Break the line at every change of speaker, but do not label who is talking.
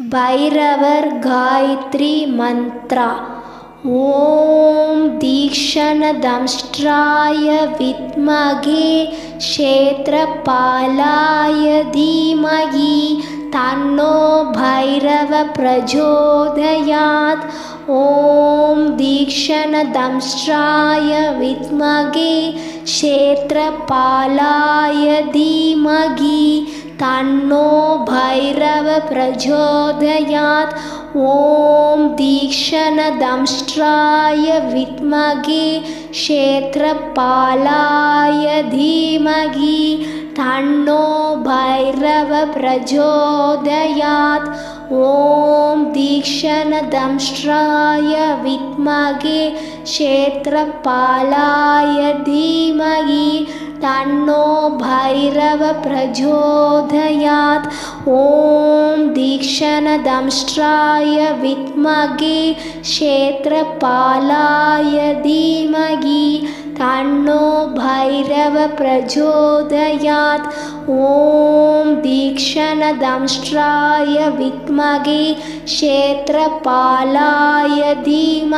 ಭೈರವರ್ ಗಾಯತ್ರಿ ಮಂತ್ರ. ಓಂ ದೀಕ್ಷಣದಂಷ್ಟ್ರಾಯ ವಿದ್ಮಹೇ ಕ್ಷೇತ್ರಪಾಲಾಯ ಧೀಮಹಿ ತನ್ನೋ ಭೈರವ ಪ್ರಚೋದಯಾತ್. ಓಂ ದೀಕ್ಷಣದಂಷ್ಟ್ರಾಯ ವಿದ್ಮಹೇ ಕ್ಷೇತ್ರಪಾಲಾಯ ಧೀಮಹಿ ತನ್ನೋ ಭೈರವ ಪ್ರಚೋದಯಾತ್. ಓಂ ದೀಕ್ಷಣದಂಷ್ಟ್ರಾಯ ವಿದ್ಮಹೇ ಕ್ಷೇತ್ರಪಾಲಾಯ ಧೀಮಹಿ ತನ್ನೋ ಭೈರವ ಪ್ರಚೋದಯಾತ್. ಓಂ ದೀಕ್ಷಣದಂಷ್ಟ್ರಾಯ ವಿದ್ಮಹೇ ಕ್ಷೇತ್ರಪಾಲಾಯ ಧೀಮಹಿ ತನ್ನೋ ಭೈರವ ಪ್ರಚೋದಯಾತ್. ಓಂ ದೀಕ್ಷಣದಂಷ್ಟ್ರಾಯ ವಿದ್ಮಹೇ ಕ್ಷೇತ್ರಪಾಲಾಯ ಧೀಮಹಿ ತನ್ನೋ ಭೈರವ ಪ್ರಚೋದಯಾತ್. ಓಂ ದೀಕ್ಷಣದಂಷ್ಟ್ರಾಯ ವಿದ್ಮಹೇ ಕ್ಷೇತ್ರಪಾಲಾಯ ಧೀಮಹಿ